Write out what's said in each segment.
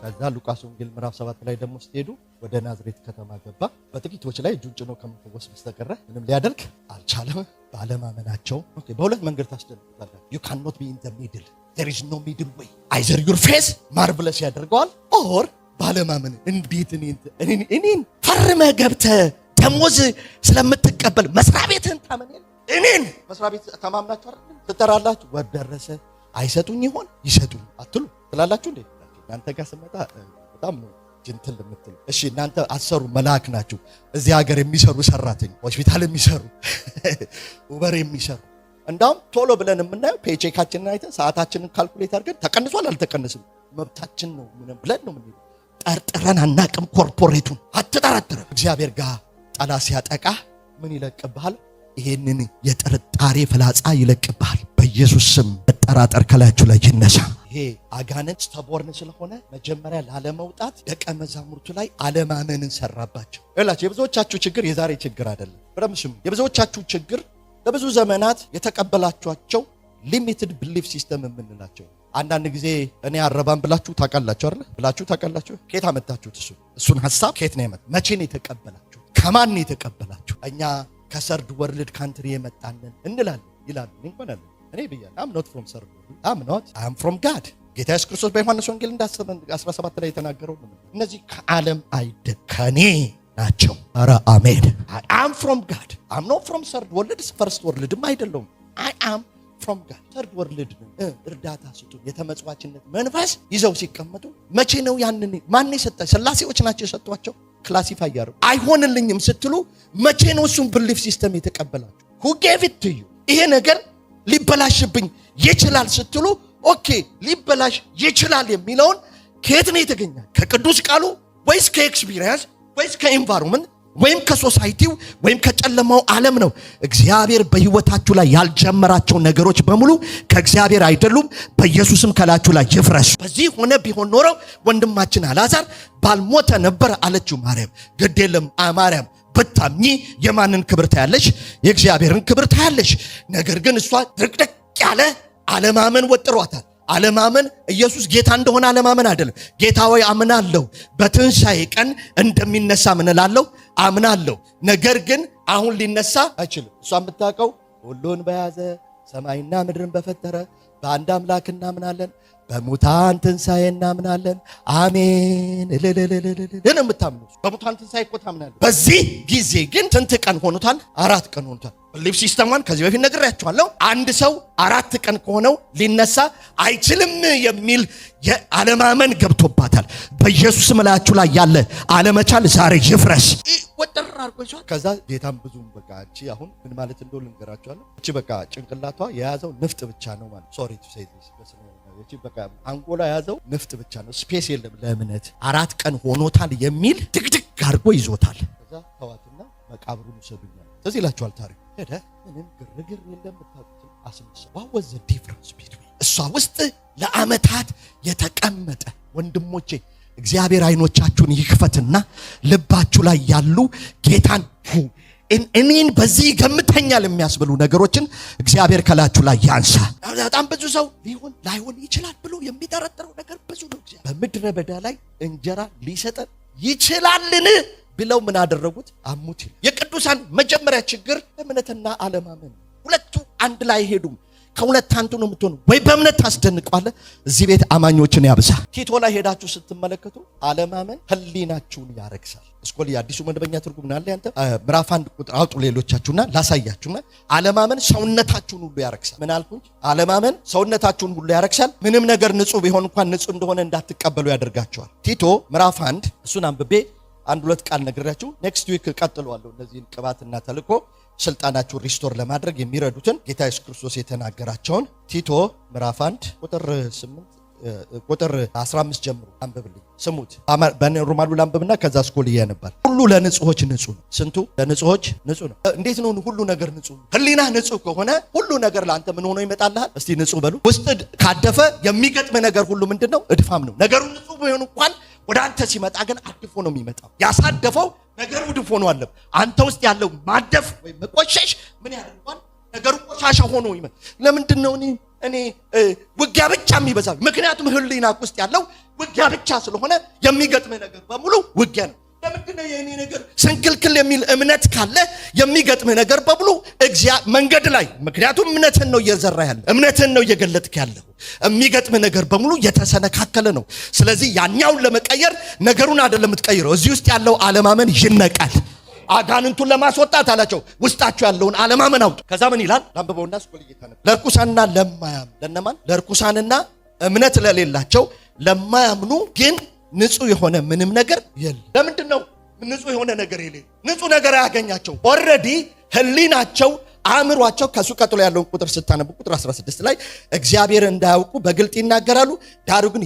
ከዛ ሉቃስ ወንጌል ምዕራፍ 7 ላይ ደግሞ ስትሄዱ ወደ ናዝሬት ከተማ ገባ። በጥቂቶች ላይ እጁን ጭኖ ከመፈወስ በስተቀር ምንም ሊያደርግ አልቻለም። ባለማመናቸው በሁለት መንገድ ታስደንቁታላችሁ። you cannot be in the middle. there is no middle way. either your faith marvelous ያደርገዋል or ባለማመን እንዴት እኔን ፈርመህ ገብተህ ደሞዝ ስለምትቀበል መስሪያ ቤትህን ታመን እኔን መስሪያ ቤት ተማምናችሁ አይደል ትጠራላችሁ። ወደረሰ አይሰጡኝ ይሆን ይሰጡኝ አትሉ ትላላችሁ እንዴ? እናንተ ጋር ስመጣ በጣም ነው ጅንትል የምትሉ። እሺ እናንተ አሰሩ መልአክ ናችሁ። እዚህ ሀገር የሚሰሩ ሰራተኛ ሆስፒታል የሚሰሩ ኡበር የሚሰሩ እንዳውም ቶሎ ብለን የምናየው ፔቼካችንን አይተን ሰዓታችንን ካልኩሌት አድርገን ተቀንሷል አልተቀነስም መብታችን ነው ምን ብለን ነው ምን ጠርጥረን አናቅም። ኮርፖሬቱን አትጠራጥር። እግዚአብሔር ጋር ጠላት ሲያጠቃ ምን ይለቅብሃል? ይሄንን የጥርጣሬ ፍላጻ ይለቅብሃል። በኢየሱስ ስም መጠራጠር ከላያችሁ ላይ ይነሳ። ይሄ አጋንንት ተቦርን ስለሆነ መጀመሪያ ላለመውጣት ደቀ መዛሙርቱ ላይ አለማመንን ሰራባቸው። እላችሁ የብዙዎቻችሁ ችግር የዛሬ ችግር አይደለም። በረምስም የብዙዎቻችሁ ችግር ለብዙ ዘመናት የተቀበላችኋቸው ሊሚትድ ቢሊፍ ሲስተም የምንላቸው። አንዳንድ ጊዜ እኔ አረባም ብላችሁ ታውቃላችሁ አይደል? ብላችሁ ታውቃላችሁ። ከየት አመጣችሁት? እሱን ሐሳብ ከየት ነው ያመጣ? መቼ ነው የተቀበላችሁ? ከማን ነው የተቀበላችሁ? እኛ ከሰርድ ወርልድ ካንትሪ የመጣንን እንላለን ይላሉ። እንኳን አለ እኔ ብያለሁ I'm not from third world. I'm from God. ጌታ ኢየሱስ ክርስቶስ በዮሐንስ ወንጌል 17 ላይ የተናገረው ነው። እነዚህ ከዓለም አይደል ከኔ ናቸው። ኧረ አሜን። I'm from God. I'm not from third world. first world አይደለም። I am from God. third world ነው። እርዳታ ስጡ የተመጽዋችነት መንፈስ ይዘው ሲቀመጡ መቼ ነው ያንን ማን የሰጣቸው? ስላሴዎች ናቸው የሰጧቸው። ክላሲፋይ ያደርጉ አይሆንልኝም ስትሉ መቼ ነው እሱን ቢሊፍ ሲስተም የተቀበላችሁ? who gave it to you? ይሄ ነገር ሊበላሽብኝ ይችላል ስትሉ ኦኬ ሊበላሽ ይችላል የሚለውን ከየት ነው የተገኘ? ከቅዱስ ቃሉ ወይስ ከኤክስፒሪየንስ ወይስ ከኤንቫይሮንመንት ወይም ከሶሳይቲው ወይም ከጨለማው ዓለም ነው? እግዚአብሔር በህይወታችሁ ላይ ያልጀመራቸው ነገሮች በሙሉ ከእግዚአብሔር አይደሉም። በኢየሱስም ከላችሁ ላይ ይፍረስ። በዚህ ሆነ ቢሆን ኖሮ ወንድማችን አልዓዛር ባልሞተ ነበር አለችው ማርያም። ግድ የለም ማርያም ብታምኚ የማንን ክብር ታያለሽ? የእግዚአብሔርን ክብር ታያለሽ። ነገር ግን እሷ ድቅድቅ ያለ አለማመን ወጥሯታል። አለማመን ኢየሱስ ጌታ እንደሆነ አለማመን አይደለም። ጌታ ሆይ አምናለሁ በትንሣኤ ቀን እንደሚነሳ ምን እላለሁ አምናለሁ። ነገር ግን አሁን ሊነሳ አይችልም። እሷ የምታውቀው ሁሉን በያዘ ሰማይና ምድርን በፈጠረ በአንድ አምላክ እናምናለን፣ በሙታን ትንሣኤ እናምናለን። አሜን ለለለለለ የምታምኑ በሙታን ትንሣኤ እኮ ታምናለህ። በዚህ ጊዜ ግን ስንት ቀን ሆኖታል? 4 ቀን ሆኖታል። ቢሊፍ ሲስተሟን ከዚህ በፊት ነግሬያችኋለሁ። አንድ ሰው 4 ቀን ከሆነው ሊነሳ አይችልም የሚል የአለማመን ገብቶባታል። በኢየሱስ ምላችሁ ላይ ያለ አለመቻል ዛሬ ይፍረስ። ወጥር አርጎ ይዟል። ከዛ ጌታም ብዙም በቃ እቺ አሁን ምን ማለት እንደሆነ ልንገራችኋለሁ። እቺ በቃ ጭንቅላቷ የያዘው ንፍጥ ብቻ ነው ማለት ሶሪ ቱ ሴይ ዲስ እቺ በቃ አንጎላ የያዘው ንፍጥ ብቻ ነው። ስፔስ የለም ለእምነት። 4 ቀን ሆኖታል የሚል ድግድግ አርጎ ይዞታል። ከዛ ተዋትና መቃብሩን ሰዱኛል። ስለዚህ ይላችኋል ታሪክ ሄደ። ምንም ግርግር የለም ብታውቁት አስመሰ ዋወዘ ዲፍረንስ ቢትዊን እሷ ውስጥ ለአመታት የተቀመጠ ወንድሞቼ እግዚአብሔር አይኖቻችሁን ይክፈትና ልባችሁ ላይ ያሉ ጌታን እኔን በዚህ ገምተኛል የሚያስብሉ ነገሮችን እግዚአብሔር ከላችሁ ላይ ያንሳ። በጣም ብዙ ሰው ሊሆን ላይሆን ይችላል ብሎ የሚጠረጥረው ነገር ብዙ ነው። በምድረ በዳ ላይ እንጀራ ሊሰጠን ይችላልን ብለው ምን አደረጉት? አሙት። የቅዱሳን መጀመሪያ ችግር እምነትና አለማመን፣ ሁለቱ አንድ ላይ ሄዱም። ከሁለት አንዱ ነው የምትሆኑ። ወይ በእምነት ታስደንቋለ። እዚህ ቤት አማኞችን ያብዛ። ቲቶ ላይ ሄዳችሁ ስትመለከቱ አለማመን ህሊናችሁን ያረክሳል። እስኮል የአዲሱ መደበኛ ትርጉም ናለ ያንተ ምዕራፍ 1 ቁጥር አውጡ ሌሎቻችሁና ላሳያችሁና አለማመን ሰውነታችሁን ሁሉ ያረክሳል። ምን አልኩኝ? አለማመን ሰውነታችሁን ሁሉ ያረክሳል። ምንም ነገር ንጹህ ቢሆን እንኳን ንጹህ እንደሆነ እንዳትቀበሉ ያደርጋችኋል። ቲቶ ምዕራፍ 1 እሱን አንብቤ 1-2 ቃል ነግራችሁ ኔክስት ዊክ ቀጥሏለሁ። እነዚህን ቅባትና ተልኮ ስልጣናችሁን ሪስቶር ለማድረግ የሚረዱትን ጌታ ኢየሱስ ክርስቶስ የተናገራቸውን ቲቶ ምዕራፍ 1 ቁጥር 15 ጀምሮ አንብብልኝ። ስሙት። በሮማኑ ላንብብና ከዛ ስኮል ያነባል። ሁሉ ለንጹሆች ንጹህ ነው። ስንቱ ለንጹሆች ንጹህ ነው። እንዴት ነው ሁሉ ነገር ንጹህ ነው? ህሊና ንጹህ ከሆነ ሁሉ ነገር ለአንተ ምን ሆኖ ይመጣልሃል? እስቲ ንጹህ በሉ። ውስጥ ካደፈ የሚገጥም ነገር ሁሉ ምንድነው? እድፋም ነው። ነገሩ ንጹህ ቢሆን እንኳን ወደ አንተ ሲመጣ ግን አድፎ ነው የሚመጣው። ያሳደፈው ነገሩ ድፎ ነው አለ። አንተ ውስጥ ያለው ማደፍ ወይ መቆሸሽ ምን ያደርጋል? ነገሩ ቆሻሻ ሆኖ ይመጣ። ለምንድን ነው እኔ እኔ ውጊያ ብቻ የሚበዛ ምክንያቱም ህሊና ውስጥ ያለው ውጊያ ብቻ ስለሆነ የሚገጥምህ ነገር በሙሉ ውጊያ ነው። ለምንድነው የኔ ነገር ስንክልክል የሚል እምነት ካለ የሚገጥምህ ነገር በሙሉ መንገድ ላይ ምክንያቱም እምነትን ነው እየዘራ ያለው እምነትን ነው እየገለጥክ ያለው የሚገጥምህ ነገር በሙሉ የተሰነካከለ ነው። ስለዚህ ያኛውን ለመቀየር ነገሩን አይደለም የምትቀይረው እዚህ ውስጥ ያለው አለማመን ይነቃል። አጋንንቱን ለማስወጣት አላቸው ውስጣቸው ያለውን አለማመን አውጡ። ከዛ ምን ይላል ላንብበውና ስኮል እየተነነ ለርኩሳንና ለማያም ለነማን ለርኩሳንና እምነት ለሌላቸው ለማያምኑ ግን ንጹህ የሆነ ምንም ነገር የለም። ለምንድነው ንጹህ የሆነ ነገር የለም? ንጹህ ነገር አያገኛቸው ኦሬዲ ህሊናቸው አእምሯቸው ከሱ ቀጥሎ ያለውን ቁጥር ስታነቡ ቁጥር 16 ላይ እግዚአብሔር እንዳያውቁ በግልጥ ይናገራሉ። ዳሩ ግን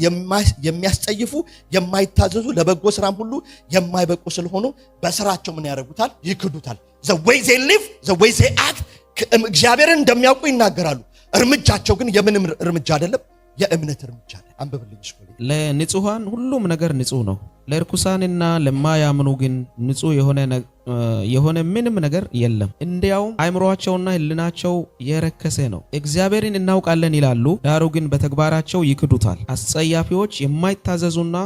የሚያስጠይፉ የማይታዘዙ ለበጎ ስራም ሁሉ የማይበቁ ስለሆኑ በስራቸው ምን ያደርጉታል? ይክዱታል። the way they live the way they act እግዚአብሔርን እንደሚያውቁ ይናገራሉ። እርምጃቸው ግን የምንም እርምጃ አይደለም፣ የእምነት እርምጃ ነው። አንብብልኝ እኮ ለንጹሃን ሁሉም ነገር ንጹህ ነው፣ ለርኩሳንና ለማያምኑ ግን ንጹህ የሆነ ምንም ነገር የለም። እንዲያውም አእምሮአቸውና ህሊናቸው የረከሰ ነው። እግዚአብሔርን እናውቃለን ይላሉ፣ ዳሩ ግን በተግባራቸው ይክዱታል። አስጸያፊዎች፣ የማይታዘዙና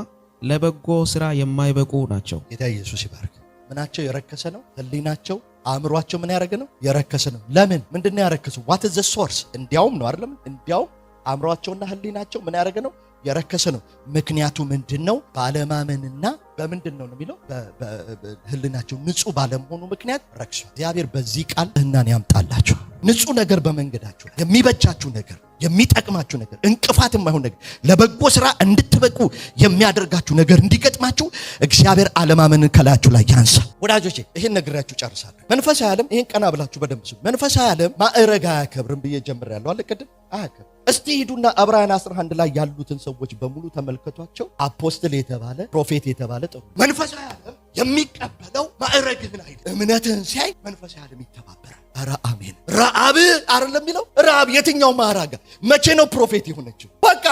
ለበጎ ስራ የማይበቁ ናቸው። ጌታ ኢየሱስ ይባርክ። ምናቸው የረከሰ ነው? ህሊናቸው አእምሮአቸው ምን ያደረገ ነው? የረከሰ ነው። ለምን? ምንድነው ያረከሱ? what is the source? እንዲያውም ነው አይደለም? እንዲያውም አእምሮአቸውና ህሊናቸው ምን ያደረገ ነው? የረከሰ ነው። ምክንያቱ ምንድነው? ባለማመንና በምንድነው ነው የሚለው በህሊናቸው ንጹህ ባለመሆኑ ምክንያት ረክሱ። እግዚአብሔር በዚህ ቃል እናን ያምጣላችሁ። ንጹህ ነገር በመንገዳችሁ ላይ የሚበጃችሁ ነገር የሚጠቅማችሁ ነገር እንቅፋት የማይሆን ነገር ለበጎ ስራ እንድትበቁ የሚያደርጋችሁ ነገር እንዲገጥማችሁ እግዚአብሔር አለማመንን ከላያችሁ ላይ ያንሳ። ወዳጆቼ ይሄን ነግራችሁ ጨርሳለሁ። መንፈሳዊ ዓለም ይሄን ቀና ብላችሁ በደንብ ስሙ። መንፈሳዊ ዓለም ማዕረግ አያከብርም ብዬ ጀምሬያለሁ። አለቀድም አያከብርም። እስቲ ሂዱና ዕብራውያን 11 ላይ ያሉትን ሰዎች በሙሉ ተመልከቷቸው። አፖስትል የተባለ ፕሮፌት የተባለ ጥሩ መንፈሳዊ ዓለም የሚቀበለው ማዕረግህን አይደል፣ እምነትህን ሲያይ መንፈሳዊ ዓለም ይተባበራል። ኧረ አሜን። ረአብ አይደለም የሚለው ረአብ የትኛው ማዕረግ መቼ ነው ፕሮፌት የሆነችው? በቃ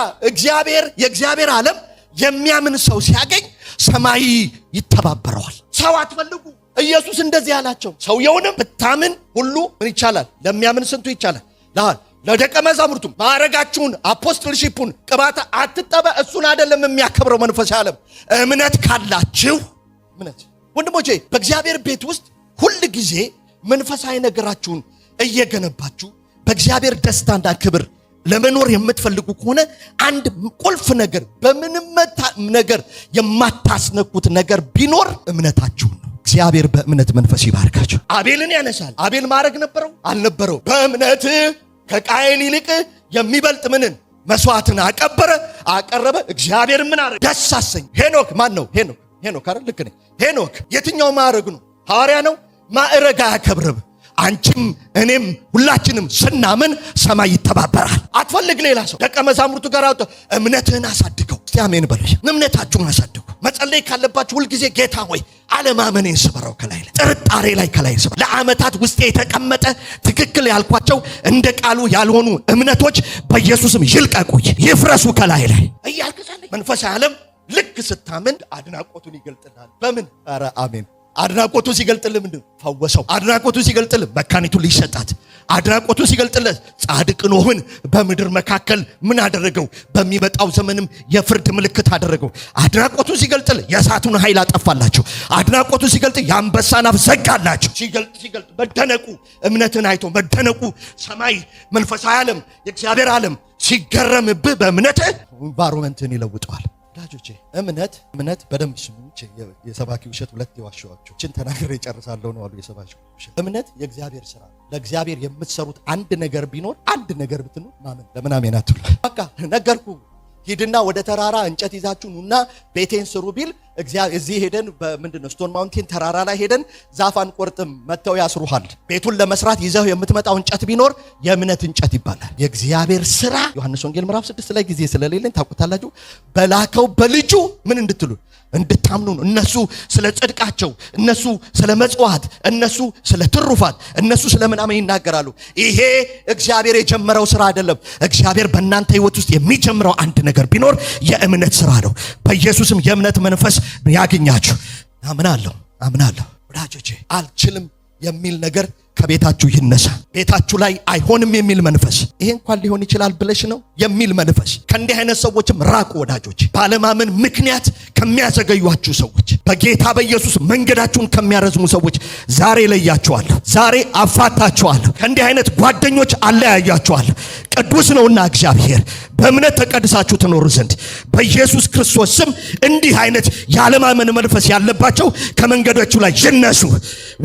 የእግዚአብሔር ዓለም የሚያምን ሰው ሲያገኝ ሰማይ ይተባበረዋል። ሰው አትፈልጉ። ኢየሱስ እንደዚህ ያላቸው ሰውየውንም ብታምን ሁሉ ምን ይቻላል? ለሚያምን ስንቱ ይቻላል? ለደቀ መዛሙርቱም ማዕረጋችሁን አፖስትልሺፑን ቅባታ አትጠበ እሱን አይደለም የሚያከብረው መንፈሳዊ ዓለም። እምነት ካላችሁ እምነት ወንድሞቼ በእግዚአብሔር ቤት ውስጥ ሁል ጊዜ መንፈሳዊ ነገራችሁን እየገነባችሁ በእግዚአብሔር ደስታና ክብር ለመኖር የምትፈልጉ ከሆነ አንድ ቁልፍ ነገር በምንም ነገር የማታስነኩት ነገር ቢኖር እምነታችሁን ነው። እግዚአብሔር በእምነት መንፈስ ይባርካችሁ። አቤልን ያነሳል። አቤል ማዕረግ ነበረው አልነበረው? በእምነት ከቃየል ይልቅ የሚበልጥ ምንን መስዋዕትን አቀረበ። እግዚአብሔር ምን አረገ? ደስ አሰኝ። ሄኖክ ማን ነው? ሄኖክ አይደል? ልክ ነኝ። ሄኖክ የትኛው ማዕረግ ነው? ሐዋርያ ነው። ማዕረግ አያከብርም። አንቺም እኔም ሁላችንም ስናምን ሰማይ ይተባበራል። አትፈልግ ሌላ ሰው። ደቀ መዛሙርቱ ጋር አውጣ። እምነትህን አሳድገው። እስቲ አሜን በሉ። እምነታችሁን አሳድጉ። መጸለይ ካለባችሁ ሁልጊዜ ጌታ ሆይ አለማመኔን ስበረው፣ ከላይ ጥርጣሬ ላይ ከላይ ስበረው። ለዓመታት ውስጤ የተቀመጠ ትክክል ያልኳቸው እንደ ቃሉ ያልሆኑ እምነቶች በኢየሱስም ይልቀቁኝ፣ ይፍረሱ ከላይ ላይ እያልክ ጸልይ። መንፈሳዊ ዓለም ልክ ስታምን አድናቆቱን ይገልጥልሃል። በምን? ኧረ አሜን። አድናቆቱ ሲገልጥልህ ምንድን ፈወሰው። አድናቆቱ ሲገልጥልህ መካኒቱን ሊሰጣት። አድናቆቱ ሲገልጥልህ ጻድቅ ኖህን በምድር መካከል ምን አደረገው? በሚመጣው ዘመንም የፍርድ ምልክት አደረገው። አድናቆቱ ሲገልጥልህ የእሳቱን ኃይል አጠፋላቸው። አድናቆቱ ሲገልጥ የአንበሳን አፍ ዘጋላቸው። ሲገልጥ መደነቁ፣ እምነትን አይቶ መደነቁ፣ ሰማይ መንፈሳዊ ዓለም የእግዚአብሔር ዓለም ሲገረምብህ በእምነትህ ኢንቫይሮመንትን ይለውጠዋል። ዳጆቼ እምነት በደንብ ስሙ። የሰባኪ ውሸት ሁለት የዋሸዋቸው እችን ተናግሬ ጨርሳለሁ ነው አሉ የሰባኪ ውሸት። እምነት የእግዚአብሔር ስራ። ለእግዚአብሔር የምትሰሩት አንድ ነገር ቢኖር አንድ ነገር ብትኖር ማመን። ለምን አሜን አትሉ? በቃ ነገርኩ። ሂድና ወደ ተራራ እንጨት ይዛችሁ ኑና ቤቴን ስሩ ቢል እግዚአብሔር እዚህ ሄደን በምንድነው ስቶን ማውንቴን ተራራ ላይ ሄደን ዛፍ አንቆርጥም፣ መተው ያስሩሃል። ቤቱን ለመስራት ይዘው የምትመጣው እንጨት ቢኖር የእምነት እንጨት ይባላል። የእግዚአብሔር ስራ ዮሐንስ ወንጌል ምዕራፍ 6 ላይ ጊዜ ስለሌለን ታውቁታላችሁ። በላከው በልጁ ምን እንድትሉ እንድታምኑ ነው። እነሱ ስለ ጽድቃቸው፣ እነሱ ስለ መጽዋት፣ እነሱ ስለ ትሩፋት፣ እነሱ ስለ ምናምን ይናገራሉ። ይሄ እግዚአብሔር የጀመረው ስራ አይደለም። እግዚአብሔር በእናንተ ህይወት ውስጥ የሚጀምረው አንድ ነገር ቢኖር የእምነት ስራ ነው። በኢየሱስም የእምነት መንፈስ ያገኛችሁ። አምናለሁ። ወዳጆቼ አልችልም የሚል ነገር ከቤታችሁ ይነሳ። ቤታችሁ ላይ አይሆንም የሚል መንፈስ፣ ይሄ እንኳን ሊሆን ይችላል ብለሽ ነው የሚል መንፈስ፣ ከእንዲህ አይነት ሰዎችም ራቁ ወዳጆች። ባለማመን ምክንያት ከሚያዘገዩአችሁ ሰዎች፣ በጌታ በኢየሱስ መንገዳችሁን ከሚያረዝሙ ሰዎች ዛሬ ለያችኋለሁ፣ ዛሬ አፋታችኋለሁ። ከእንዲህ አይነት ጓደኞች አለያያችኋለሁ። ቅዱስ ነውና እግዚአብሔር በእምነት ተቀድሳችሁ ትኖሩ ዘንድ በኢየሱስ ክርስቶስ ስም እንዲህ አይነት ያለማመን መንፈስ ያለባቸው ከመንገዶቹ ላይ ይነሱ፣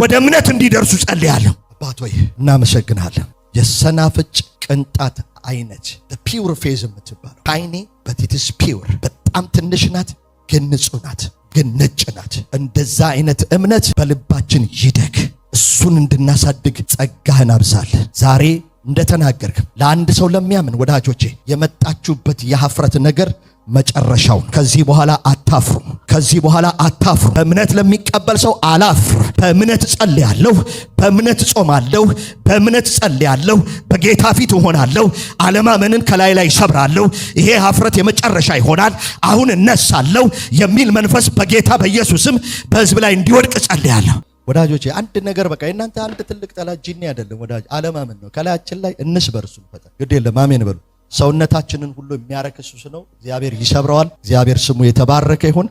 ወደ እምነት እንዲደርሱ ጸልያለሁ። አባት ሆይ እናመሰግናለን። የሰናፍጭ ቅንጣት አይነት ፒውር ፌዝ የምትባለው አይኔ በቲትስ ፒውር በጣም ትንሽ ናት፣ ግን ንጹህ ናት፣ ግን ነጭ ናት። እንደዛ አይነት እምነት በልባችን ይደግ። እሱን እንድናሳድግ ጸጋህን አብዛል። ዛሬ እንደተናገርክ ለአንድ ሰው ለሚያምን ወዳጆቼ የመጣችሁበት የኀፍረት ነገር መጨረሻው ከዚህ በኋላ አታፍሩ፣ ከዚህ በኋላ አታፍሩ። በእምነት ለሚቀበል ሰው አላፍር። በእምነት ጸልያለሁ፣ በእምነት ጾማለሁ፣ በእምነት ጸልያለሁ፣ በጌታ ፊት እሆናለሁ፣ አለማመንን ከላይ ላይ ሰብራለሁ፣ ይሄ ኀፍረት የመጨረሻ ይሆናል፣ አሁን እነሳለሁ የሚል መንፈስ በጌታ በኢየሱስም በሕዝብ ላይ እንዲወድቅ ጸልያለሁ። ወዳጆቼ አንድ ነገር በቃ እናንተ አንድ ትልቅ ጠላት ጂኒ አይደለም ወዳጅ፣ አለማመን ነው። ከላያችን ላይ እንስበር እሱን ፈጠን ግድ የለም አሜን በሉ። ሰውነታችንን ሁሉ የሚያረክስ እሱ ነው። እግዚአብሔር ይሰብረዋል። እግዚአብሔር ስሙ የተባረከ ይሁን።